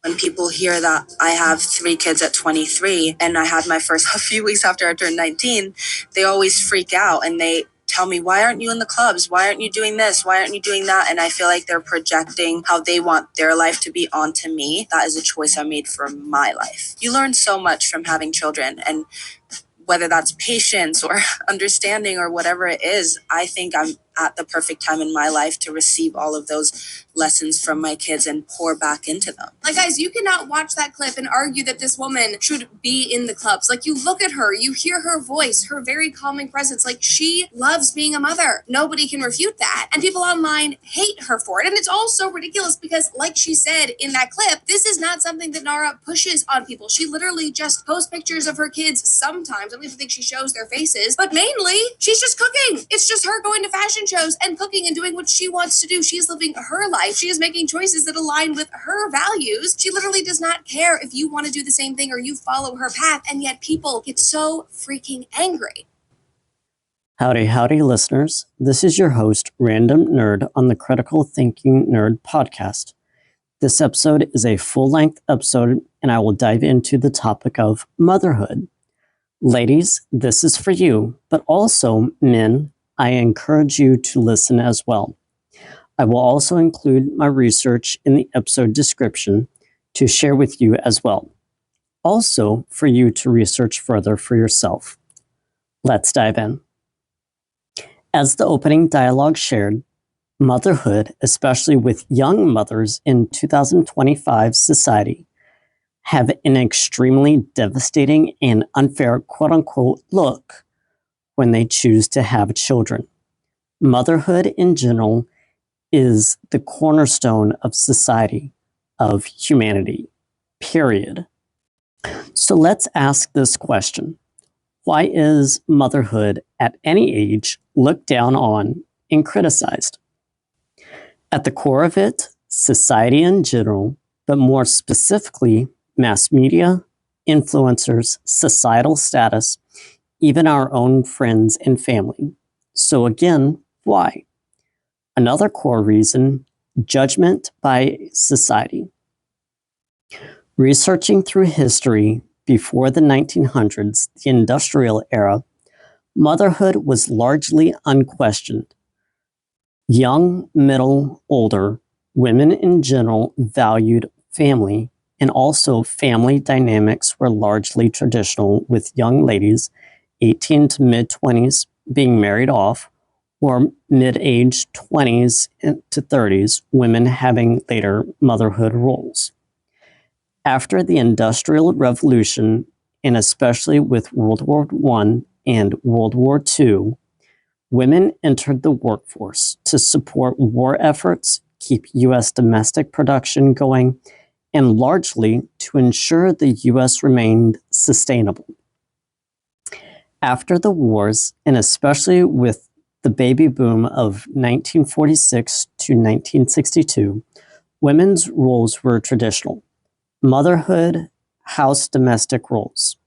When people hear that I have 3 kids at 23 and I had my first a few weeks after I turned 19, they always freak out and they tell me, why aren't you in the clubs? Why aren't you doing this? Why aren't you doing that? And I feel like they're projecting how they want their life to be onto me. That is a choice I made for my life. You learn so much from having children, and whether that's patience or understanding or whatever it is, I think I'm at the perfect time in my life to receive all of those lessons from my kids and pour back into them. Like, guys, you cannot watch that clip and argue that this woman should be in the clubs. Like, you look at her, you hear her voice, her very calming presence. Like, she loves being a mother. Nobody can refute that. And people online hate her for it. And it's all so ridiculous because, like she said in that clip, this is not something that Nara pushes on people. She literally just posts pictures of her kids sometimes. I don't even think she shows their faces. But mainly, she's just cooking. It's just her going to fashion shows and cooking and doing what she wants to do. She is living her life. She is making choices that align with her values. She literally does not care if you want to do the same thing or you follow her path, and yet people get so freaking angry. Howdy, listeners. This is your host, Random Nerd, on the Critical Thinking Nerd podcast. This episode is a full-length episode, and I will dive into the topic of motherhood. Ladies, this is for you, but also men, I encourage you to listen as well. I will also include my research in the episode description to share with you as well. Also, for you to research further for yourself. Let's dive in. As the opening dialogue shared, motherhood, especially with young mothers in 2025 society, have an extremely devastating and unfair quote-unquote look when they choose to have children. Motherhood in general is the cornerstone of society, of humanity, period. So let's ask this question. Why is motherhood at any age looked down on and criticized? At the core of it, society in general, but more specifically, mass media, influencers, societal status, even our own friends and family. So again, why? Another core reason, judgment by society. Researching through history before the 1900s, the industrial era, motherhood was largely unquestioned. Young, middle, older, women in general valued family, and also family dynamics were largely traditional, with young ladies 18 to mid-20s being married off, or mid-age 20s to 30s women having later motherhood roles. After the Industrial Revolution, and especially with World War I and World War II, women entered the workforce to support war efforts, keep U.S. domestic production going, and largely to ensure the U.S. remained sustainable. After the wars, and especially with the baby boom of 1946 to 1962, women's roles were traditional. Motherhood, house domestic roles.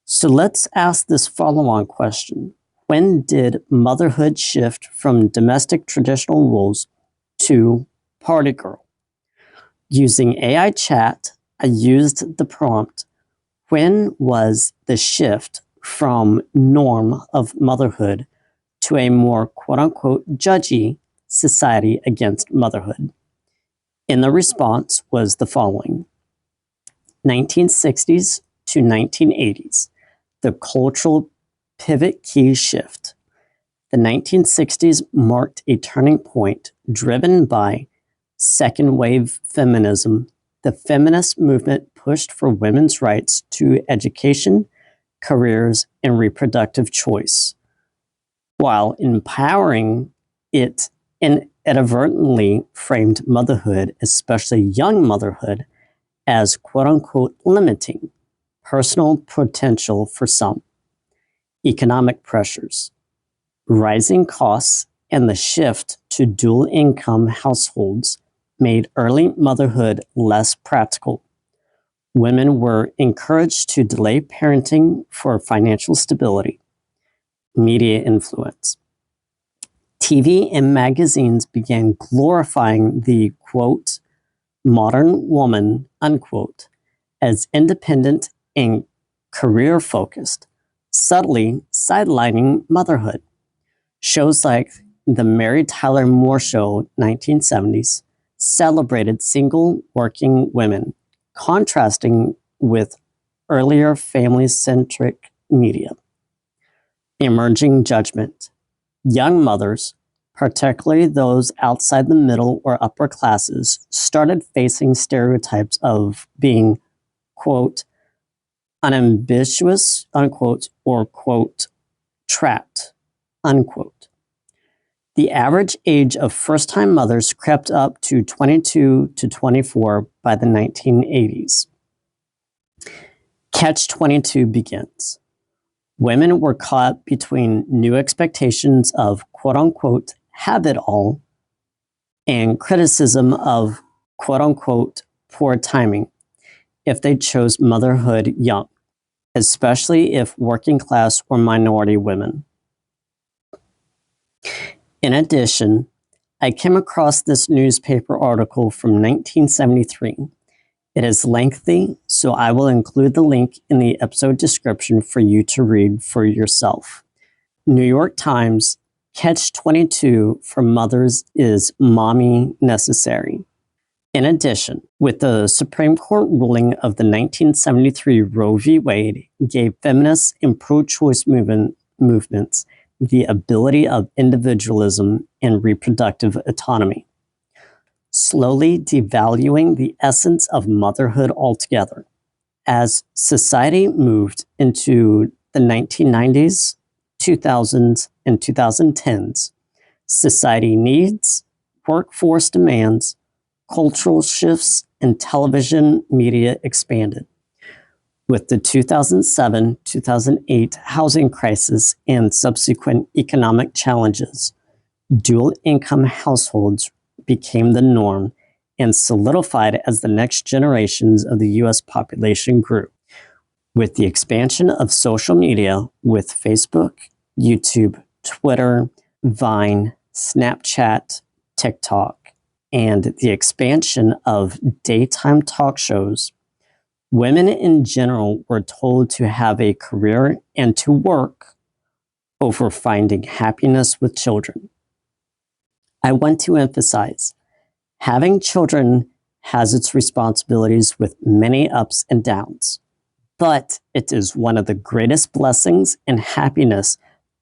So let's ask this follow-on question. When did motherhood shift from domestic traditional roles to party girl? Using AI chat, I used the prompt, when was the shift from norm of motherhood to a more quote-unquote judgy society against motherhood? And the response was the following. 1960s to 1980s, the cultural pivot key shift. The 1960s marked a turning point driven by second wave feminism. The feminist movement pushed for women's rights to education, careers, and reproductive choice, while empowering it inadvertently framed motherhood, especially young motherhood, as quote-unquote limiting personal potential for some. Economic pressures, rising costs, and the shift to dual-income households made early motherhood less practical. Women were encouraged to delay parenting for financial stability. Media influence. TV and magazines began glorifying the, quote, modern woman, unquote, as independent and career-focused, subtly sidelining motherhood. Shows like the Mary Tyler Moore Show 1970s celebrated single working women, contrasting with earlier family-centric media. Emerging judgment. Young mothers, particularly those outside the middle or upper classes, started facing stereotypes of being, quote, unambitious, unquote, or, quote, trapped, unquote. The average age of first-time mothers crept up to 22 to 24 by the 1980s. Catch-22 begins. Women were caught between new expectations of quote-unquote have it all and criticism of quote-unquote poor timing if they chose motherhood young, especially if working class or minority women. In addition, I came across this newspaper article from 1973. It is lengthy, so I will include the link in the episode description for you to read for yourself. New York Times, Catch-22 for mothers is mommy necessary. In addition, with the Supreme Court ruling of the 1973 Roe v. Wade gave feminists and pro-choice movements the ability of individualism and reproductive autonomy, slowly devaluing the essence of motherhood altogether. As society moved into the 1990s, 2000s, and 2010s, society needs, workforce demands, cultural shifts, and television media expanded. With the 2007-2008 housing crisis and subsequent economic challenges, dual-income households became the norm and solidified as the next generations of the U.S. population grew. With the expansion of social media with Facebook, YouTube, Twitter, Vine, Snapchat, TikTok, and the expansion of daytime talk shows, women in general were told to have a career and to work over finding happiness with children. I want to emphasize, having children has its responsibilities with many ups and downs, but it is one of the greatest blessings and happiness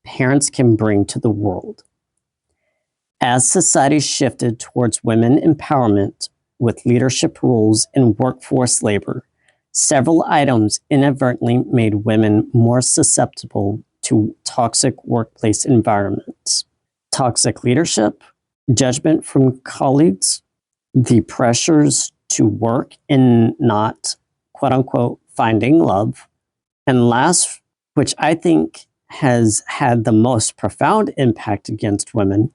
parents can bring to the world. As society shifted towards women empowerment with leadership roles in workforce labor, several items inadvertently made women more susceptible to toxic workplace environments. Toxic leadership, judgment from colleagues, the pressures to work and not, quote-unquote, finding love, and last, which I think has had the most profound impact against women,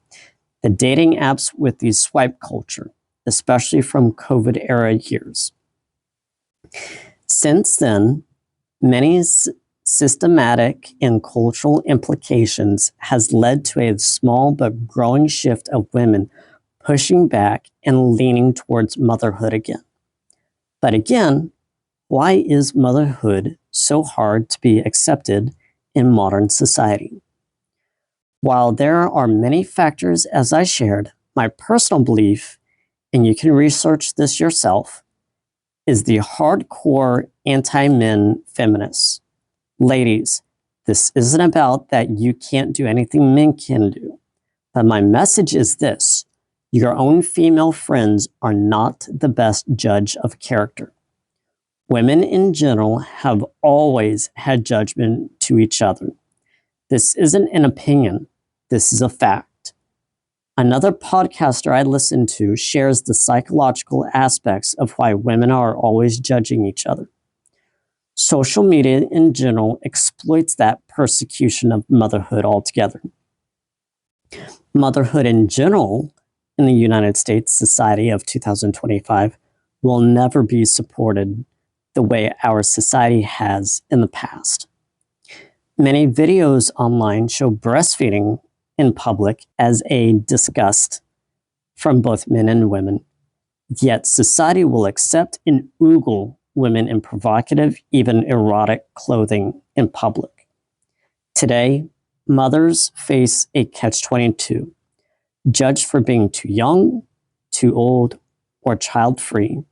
the dating apps with the swipe culture, especially from COVID-era years. Since then, many systematic and cultural implications has led to a small but growing shift of women pushing back and leaning towards motherhood again. But again, why is motherhood so hard to be accepted in modern society? While there are many factors, as I shared, my personal belief, and you can research this yourself, is the hardcore anti-men feminists. Ladies, this isn't about that you can't do anything men can do, but my message is this: your own female friends are not the best judge of character. Women in general have always had judgment to each other. This isn't an opinion, this is a fact. Another podcaster I listen to shares the psychological aspects of why women are always judging each other. Social media in general exploits that persecution of motherhood altogether. Motherhood in general in the United States society of 2025 will never be supported the way our society has in the past. Many videos online show breastfeeding in public as a disgust from both men and women, Yet society will accept and ogle women in provocative, even erotic clothing in public. Today, mothers face a catch-22, judged for being too young, too old, or child-free.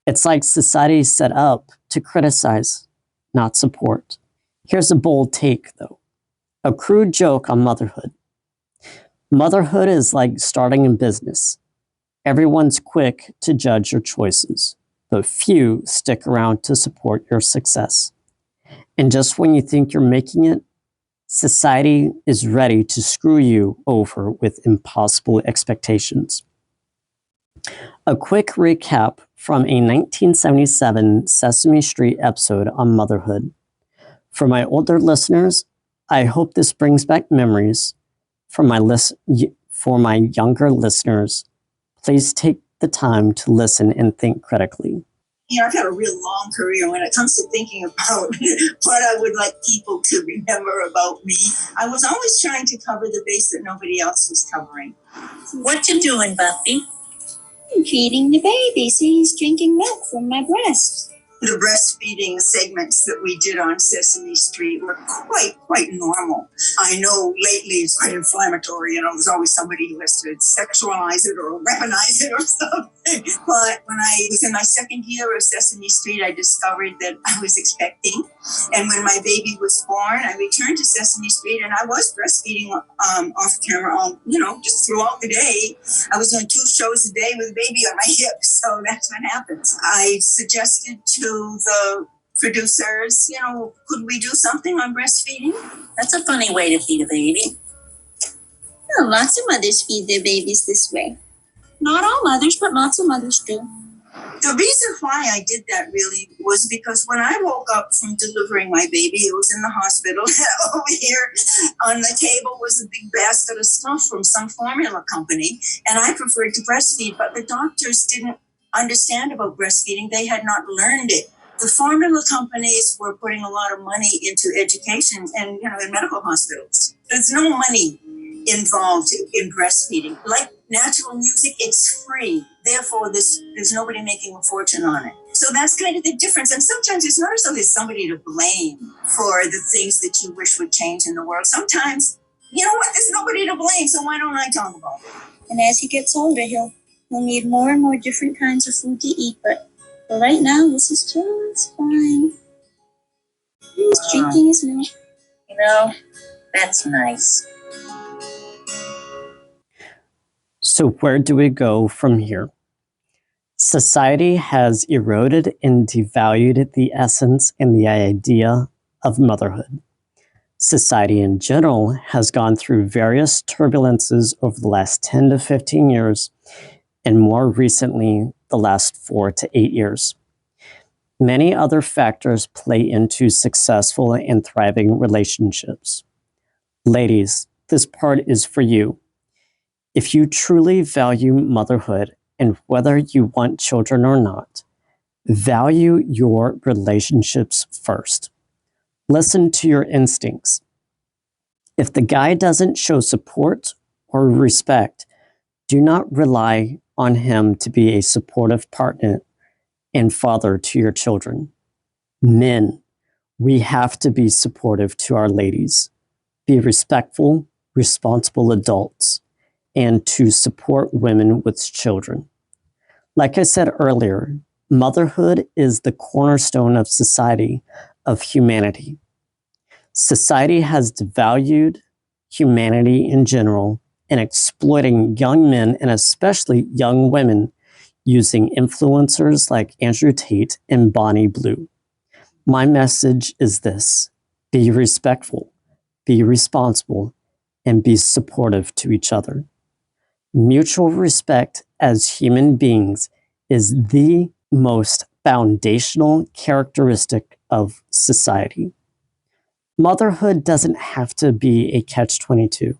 It's like society is set up to criticize, not support. Here's a bold take, though. A crude joke on motherhood. Motherhood is like starting a business. Everyone's quick to judge your choices, but few stick around to support your success. And just when you think you're making it, society is ready to screw you over with impossible expectations. A quick recap from a 1977 Sesame Street episode on motherhood. For my older listeners, I hope this brings back memories. For my younger listeners, please take the time to listen and think critically. I've had a real long career. When it comes to thinking about what I would like people to remember about me, I was always trying to cover the base that nobody else was covering. What you doing, Buffy? I'm feeding the baby. See, he's drinking milk from my breast. The breastfeeding segments that we did on Sesame Street were quite normal. I know lately it's quite inflammatory. There's always somebody who has to sexualize it or weaponize it or something. But when I was in my second year of Sesame Street, I discovered that I was expecting. And when my baby was born, I returned to Sesame Street and I was breastfeeding off camera just throughout the day. I was doing 2 shows a day with a baby on my hip. So that's what happens. I suggested to the producers, could we do something on breastfeeding? That's a funny way to feed a baby. Well, lots of mothers feed their babies this way. Not all mothers, but lots of mothers do. The reason why I did that really was because when I woke up from delivering my baby, it was in the hospital. Over here on the table was a big basket of stuff from some formula company, and I preferred to breastfeed, but the doctors didn't understand about breastfeeding. They had not learned it. The formula companies were putting a lot of money into education and, in medical hospitals. There's no money involved in breastfeeding. Like natural music, it's free. Therefore, there's nobody making a fortune on it. So that's kind of the difference. And sometimes it's not as though there's somebody to blame for the things that you wish would change in the world. Sometimes, there's nobody to blame, so why don't I talk about it? And as he gets older, he'll need more and more different kinds of food to eat. But for right now, this is just fine. He's drinking his milk. That's nice. So where do we go from here? Society has eroded and devalued the essence and the idea of motherhood. Society in general has gone through various turbulences over the last 10 to 15 years, and more recently, the last 4 to 8 years. Many other factors play into successful and thriving relationships. Ladies, this part is for you. If you truly value motherhood, and whether you want children or not, value your relationships first. Listen to your instincts. If the guy doesn't show support or respect, do not rely on him to be a supportive partner and father to your children. Men, we have to be supportive to our ladies. Be respectful, responsible adults, and to support women with children. Like I said earlier, motherhood is the cornerstone of society, of humanity. Society has devalued humanity in general and exploiting young men and especially young women using influencers like Andrew Tate and Bonnie Blue. My message is this: be respectful, be responsible, and be supportive to each other. Mutual respect as human beings is the most foundational characteristic of society. Motherhood doesn't have to be a catch-22,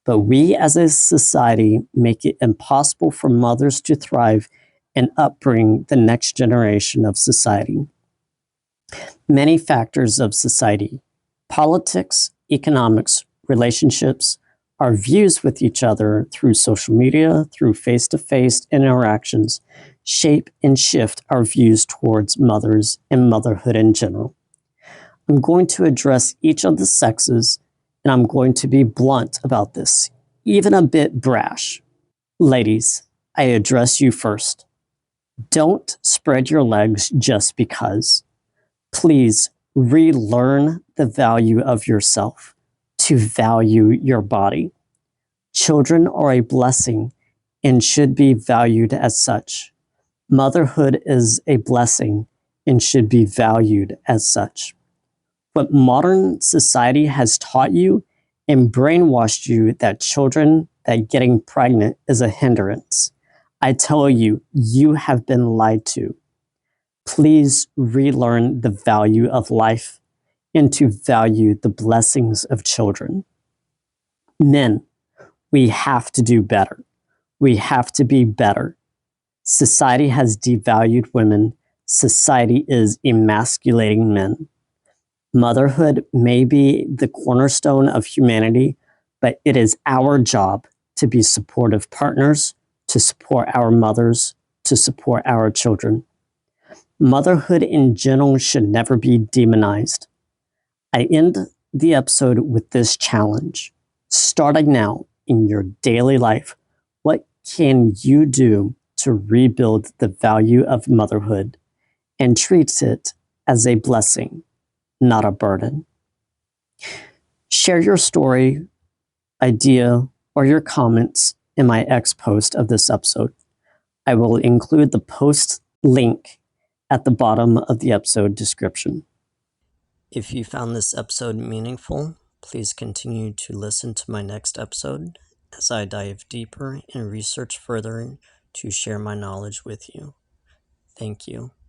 but we as a society make it impossible for mothers to thrive and upbring the next generation of society. Many factors of society, politics, economics, relationships, Our views with each other through social media, through face-to-face interactions, shape and shift our views towards mothers and motherhood in general. I'm going to address each of the sexes, and I'm going to be blunt about this, even a bit brash. Ladies, I address you first. Don't spread your legs just because. Please relearn the value of yourself, to value your body. Children are a blessing and should be valued as such. Motherhood is a blessing and should be valued as such. What modern society has taught you and brainwashed you that getting pregnant is a hindrance. I tell you, you have been lied to. Please relearn the value of life and to value the blessings of children. Men, we have to do better. We have to be better. Society has devalued women. Society is emasculating men. Motherhood may be the cornerstone of humanity, but it is our job to be supportive partners, to support our mothers, to support our children. Motherhood in general should never be demonized. I end the episode with this challenge. Starting now in your daily life, what can you do to rebuild the value of motherhood and treat it as a blessing, not a burden? Share your story, idea, or your comments in my X post of this episode. I will include the post link at the bottom of the episode description. If you found this episode meaningful, please continue to listen to my next episode as I dive deeper and research further to share my knowledge with you. Thank you.